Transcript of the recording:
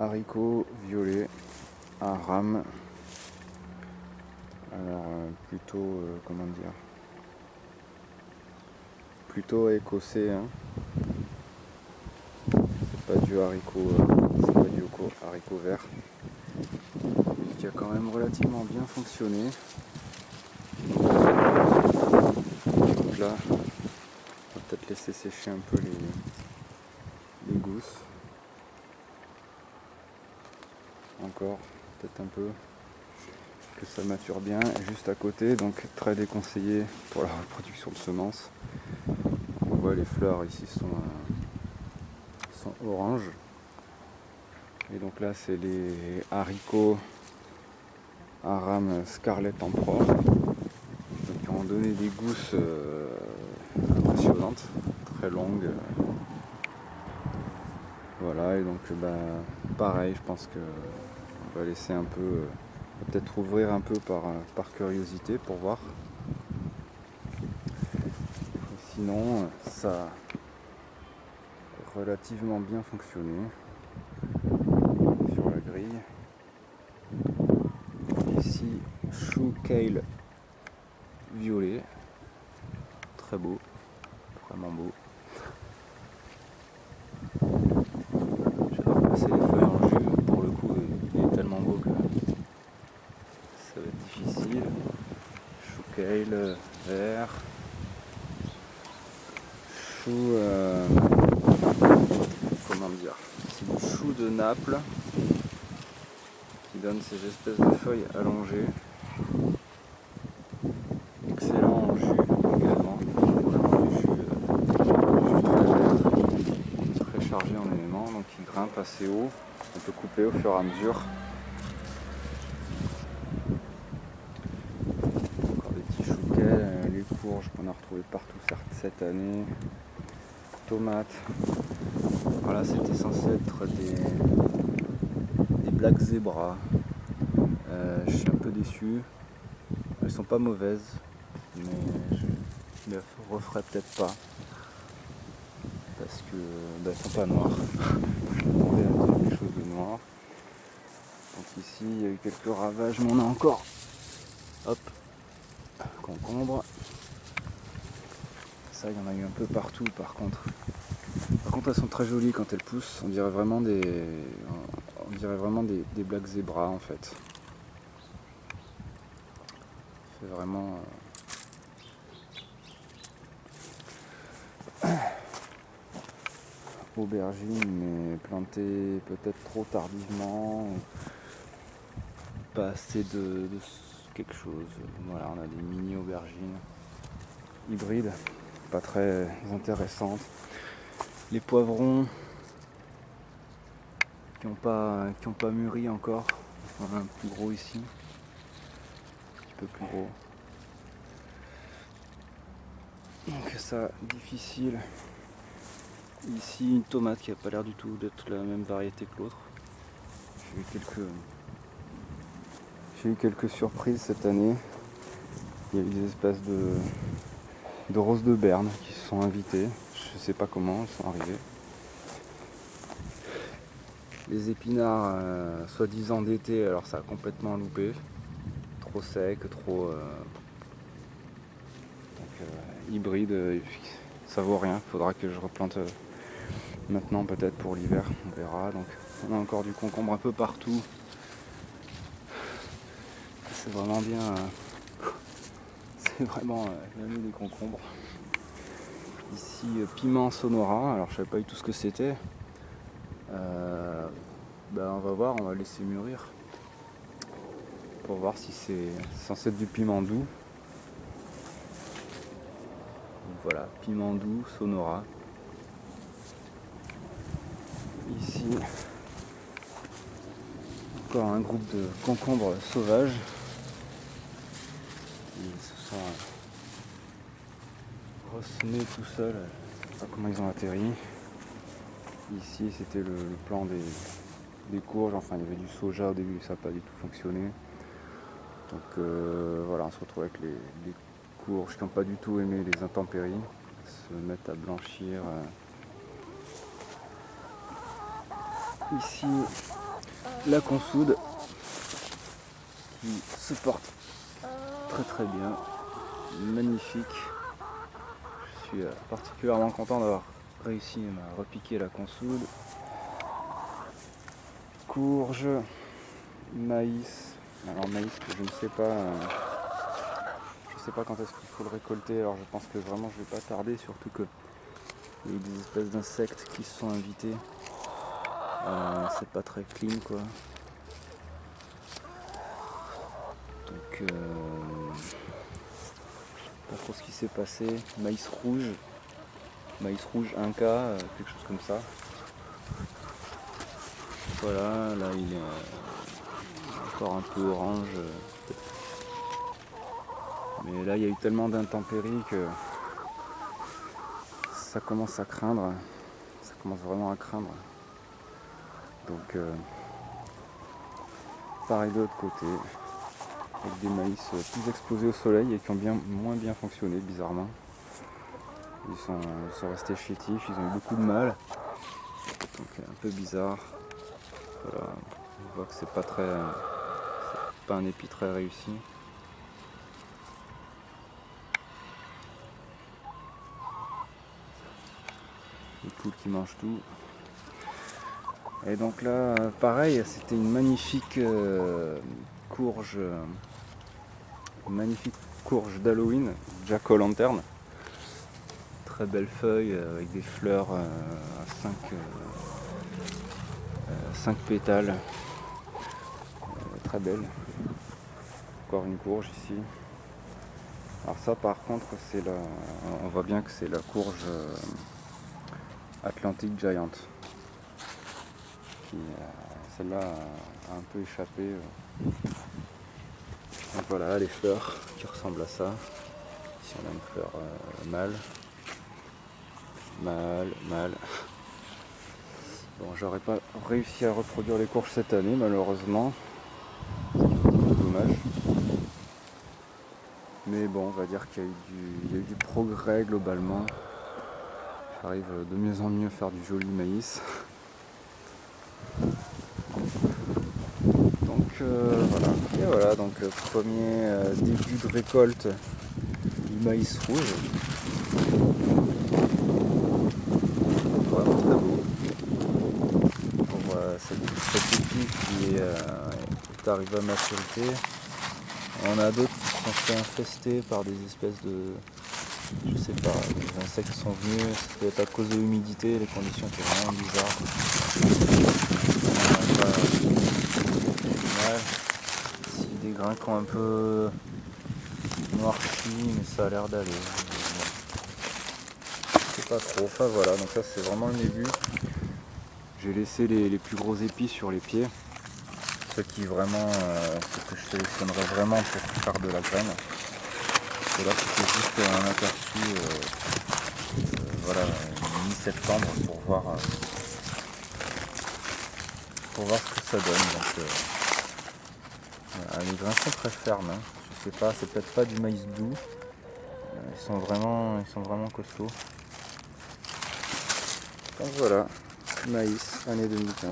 haricots violets à rame. Alors plutôt comment dire, plutôt écossais, hein. C'est pas du haricot, c'est pas du haricot vert, qui a quand même relativement bien fonctionné. Donc là, on va peut-être laisser sécher un peu les gousses. Encore, peut-être un peu, que ça mature bien. Et juste à côté, donc très déconseillé pour la reproduction de semences. On voit les fleurs ici sont oranges. Et donc là, c'est les haricots à rame Scarlet Emperor, donc qui ont donné des gousses impressionnantes, très longues. Voilà, et donc pareil, je pense que on va laisser un peu, on va peut-être ouvrir un peu par curiosité pour voir. Sinon, ça a relativement bien fonctionné sur la grille. Ici, chou kale violet, très beau, vraiment beau. J'adore passer les feuilles en jus, pour le coup il est tellement beau que ça va être difficile. Chou kale vert, chou, comment dire, c'est du chou de Naples qui donne ces espèces de feuilles allongées. Excellent en jus également, vraiment du jus très vert, très chargé en éléments, donc il grimpe assez haut, on peut couper au fur et à mesure. Encore des petits chouquets, les courges qu'on a retrouvées partout cette année, tomates. Voilà, c'était censé être des black zebras. Je suis un peu déçu. Elles sont pas mauvaises, mais je les referai peut-être pas parce que elles sont pas noires. Je m'attendais à avoir quelque chose de noir. Donc ici il y a eu quelques ravages, mais on a encore, hop, concombre. Ça, il y en a eu un peu partout par contre. Par contre, elles sont très jolies quand elles poussent. On dirait vraiment des black zebras en fait. C'est vraiment aubergine, mais plantée peut-être trop tardivement. Pas assez de quelque chose. Voilà, on a des mini aubergines hybrides, pas très intéressantes. Les poivrons qui n'ont pas mûri encore. On a un plus gros ici, un petit peu plus gros. Donc ça, difficile. Ici, une tomate qui n'a pas l'air du tout d'être la même variété que l'autre. J'ai eu quelques surprises cette année. Il y a eu des espèces de roses de Berne qui se sont invitées. Je sais pas comment elles sont arrivées. Les épinards soi-disant d'été, alors ça a complètement loupé. Trop sec, trop hybride, ça vaut rien. Faudra que je replante maintenant peut-être pour l'hiver, on verra. Donc on a encore du concombre un peu partout. C'est vraiment bien. C'est vraiment l'année des concombres. Ici piment sonora, alors je savais pas du tout ce que c'était. On va voir, on va laisser mûrir pour voir si c'est censé être du piment doux. Donc voilà, piment doux sonora. Ici encore un groupe de concombres sauvages. Ils se sont ressemés tout seuls. Je sais pas comment ils ont atterri. Ici c'était le plan des courges, enfin il y avait du soja au début, ça n'a pas du tout fonctionné. Donc voilà, on se retrouve avec les courges qui n'ont pas du tout aimé les intempéries, se mettent à blanchir. Ici la consoude qui se porte très très bien, magnifique. Je suis particulièrement content d'avoir réussi à repiquer la consoude. Courge, maïs. Alors maïs que je ne sais pas, quand est-ce qu'il faut le récolter. Alors je pense que vraiment je vais pas tarder, surtout que il y a des espèces d'insectes qui se sont invités. C'est pas très clean quoi. Donc pas trop ce qui s'est passé. Maïs rouge 1K, quelque chose comme ça. Voilà, là il est encore un peu orange. Mais là il y a eu tellement d'intempéries que ça commence à craindre. Ça commence vraiment à craindre. Donc pareil de l'autre côté, avec des maïs plus exposés au soleil et qui ont moins bien fonctionné bizarrement. Ils sont restés chétifs, ils ont eu beaucoup de mal. Donc un peu bizarre. Voilà, on voit que c'est pas un épi très réussi. Les poules qui mangent tout. Et donc là, pareil, c'était une magnifique courge d'Halloween, Jack-o'-lantern. Très belle feuille avec des fleurs à 5 pétales. Très belle. Encore une courge ici. Alors ça par contre, on voit bien que c'est la courge Atlantic Giant. Celle-là a un peu échappé. Donc voilà les fleurs qui ressemblent à ça. Ici on a une fleur mâle. Bon, j'aurais pas réussi à reproduire les courges cette année malheureusement. C'est un peu dommage. Mais bon, on va dire qu'il y a eu du progrès globalement. J'arrive de mieux en mieux à faire du joli maïs. Donc voilà. Et voilà, donc premier début de récolte du maïs rouge. Vraiment très beau. On voit cette épi qui est arrivée à maturité. On a d'autres qui sont fait infester par des espèces de, je sais pas, des insectes qui sont venus. Ça peut être à cause de l'humidité, les conditions étaient vraiment bizarres. Ici des grains qui ont un peu noirci, mais ça a l'air d'aller. Je sais pas trop. Enfin voilà, donc ça c'est vraiment le début. J'ai laissé les plus gros épis sur les pieds. Ceux qui vraiment, ceux que je sélectionnerai vraiment pour faire de la graine. Et là c'était juste un aperçu voilà, mi-septembre pour voir ce que ça donne. Donc, voilà, les grains sont très fermes, hein. Je sais pas, c'est peut-être pas du maïs doux. Ils sont vraiment costauds. Donc voilà, maïs, année 2015.